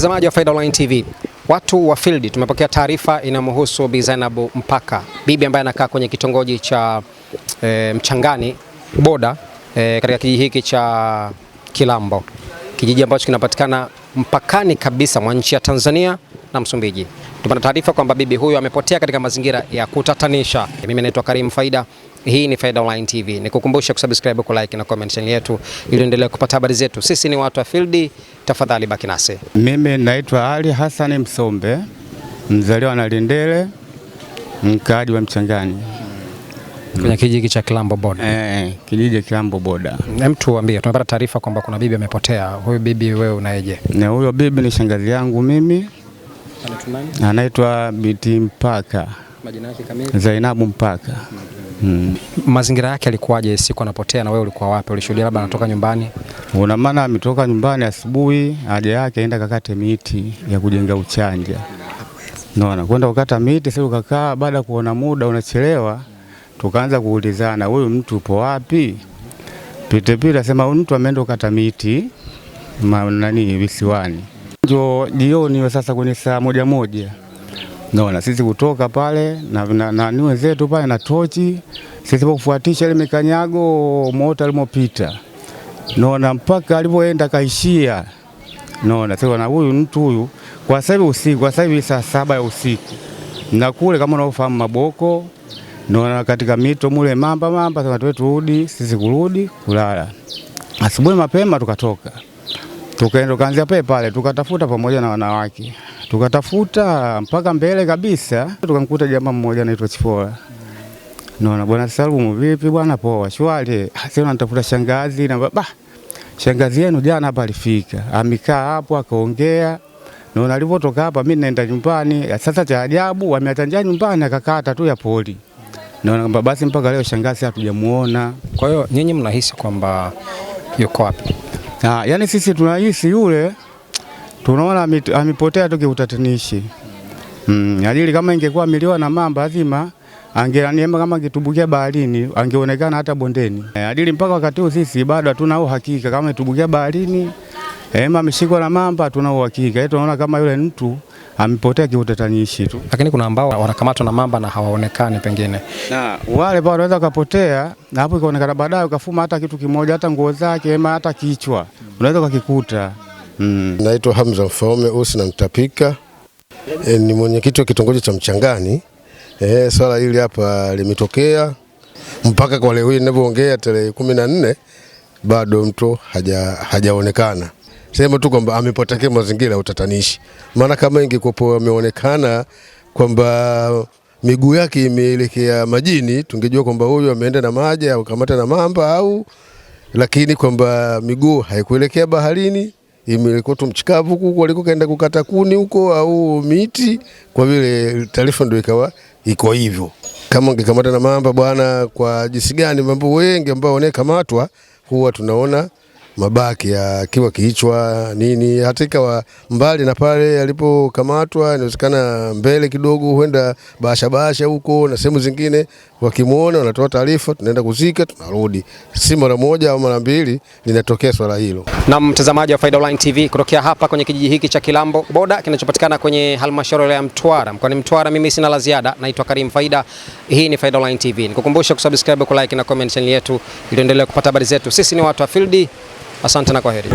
Mtazamaji wa Faida Online TV, watu wa field tumepokea taarifa inamhusu Bi Zainabu Mpaka, bibi ambaye anakaa kwenye kitongoji cha Mchangani Boda katika kijiji hiki cha Kilambo, kijiji ambacho kinapatikana mpakani kabisa mwa nchi ya Tanzania na Msumbiji. Tupata taarifa kwamba bibi huyu amepotea katika mazingira ya kutatanisha. Mimi naitwa Karim Faida. Hii ni Faida Online TV. Nikukumbusha kusubscribe, ku like na comment channel yetu ili endelee kupata habari zetu. Sisi ni watu wa field, tafadhali baki nasi. Mimi naitwa Ali Hassan Msombe, mzaliwa na Lindele, mkaaji wa Mchangani. Kwenye kijiji cha Kilambo Boda. Kijiji cha Kilambo Boda. Hem, tuambie, tumepata taarifa kwamba kuna bibi amepotea. Huyu bibi wewe unaeje? Na huyo bibi ni shangazi yangu mimi. Anaitwa Biti Mpaka. Majina yake kamili? Zainabu Mpaka. Mazingira yake alikuwaje siku anapotea na wewe ulikuwa wapi? Ulishuhudia labda anatoka nyumbani? Una maana ametoka nyumbani asubuhi, haja yake aenda kakate miti ya kujenga uchanja. Naona kwenda kukata miti, sasa ukakaa, baada kuona muda unachelewa, tukaanza kuulizana, huyu mtu upo wapi? Pite asema huyu mtu ameenda kukata miti visiwani. Ndio jioni sasa kwenye saa moja. Naona sisi kutoka pale na niwe zetu pale na tochi, sisi kufuatisha ile mikanyago moto alimopita. Naona mpaka alipoenda kaishia. Naona sasa na huyu mtu huyu kwa sasa usiku, kwa sasa saa 7 ya usiku. Na kule kama unaofahamu Maboko, naona katika mito mule mamba sasa turudi, sisi kurudi kulala. Asubuhi mapema tukatoka. Tukaenda kaanzia pale tukatafuta pamoja na wanawake. Tukatafuta mpaka mbele kabisa, tukamkuta jamaa mmoja anaitwa Chifora. Naona bwana Salumu, vipi bwana? Poa, shwari. Sasa natafuta shangazi na shangazi yenu jana hapa alifika. Amekaa hapo akaongea. Naona alipotoka hapa mimi naenda nyumbani. Sasa cha ajabu wameatanja nyumbani akakata tu ya poli. Naona kwamba basi mpaka leo shangazi hatujamuona. Kwa hiyo nyinyi mnahisi kwamba yuko wapi? Yaani sisi tunahisi yule tunaona amepotea tu kiutatanishi. Ajili kama ingekuwa ameliwa na mamba lazima angeaniema, kama kitubukia baharini angeonekana hata bondeni. Ajili mpaka wakati huu sisi bado hatuna uhakika kama itubukia baharini ameshikwa na mamba, hatuna uhakika. Tunaona kama yule mtu amepotea kiutatanishi tu. Lakini kuna ambao wanakamatwa na mamba na hawaonekani pengine. Na wale bado wanaweza kupotea na hapo ikaonekana baadaye ukafuma hata kitu kimoja, hata nguo zake hata kichwa unaweza kukikuta. Naitwa Hamza Mfaume Usi na Mtapika. Ni mwenyekiti wa kitongoji cha Mchangani. Swala hili hapa limetokea mpaka kwa leo hii ninavyoongea tarehe 14 bado mtu hajaonekana. Sema tu kwamba amepotea mazingira ya utatanishi. Maana kama ingekuwa ameonekana kwamba miguu yake imeelekea majini, tungejua kwamba huyu ameenda na maji au kamata na mamba lakini kwamba miguu haikuelekea baharini, imelekwa tu mchikavu huko alikoenda kukata kuni huko au miti, kwa vile taarifa ndio ikawa iko hivyo. Kama ungekamata na mamba bwana, kwa jinsi gani mambo wengi ambao wanekamatwa huwa tunaona mabaki ya kiwa kichwa nini, hata ikawa mbali na pale alipokamatwa, inawezekana mbele kidogo huenda bahasha huko na sehemu zingine, wakimuona wanatoa taarifa, tunaenda kuzika, tunarudi. Si mara moja au mara mbili linatokea swala hilo. Na mtazamaji wa Faida Online TV, kutokea hapa kwenye kijiji hiki cha Kilambo Boda kinachopatikana kwenye halmashauri ya Mtwara, mkoani Mtwara, mimi sina la ziada. Naitwa Karim Faida. Hii ni Faida Online TV. Nikukumbusha kusubscribe, ku like na comment channel yetu ili endelee kupata habari zetu. Sisi ni watu wa field. Asante na kwaheri.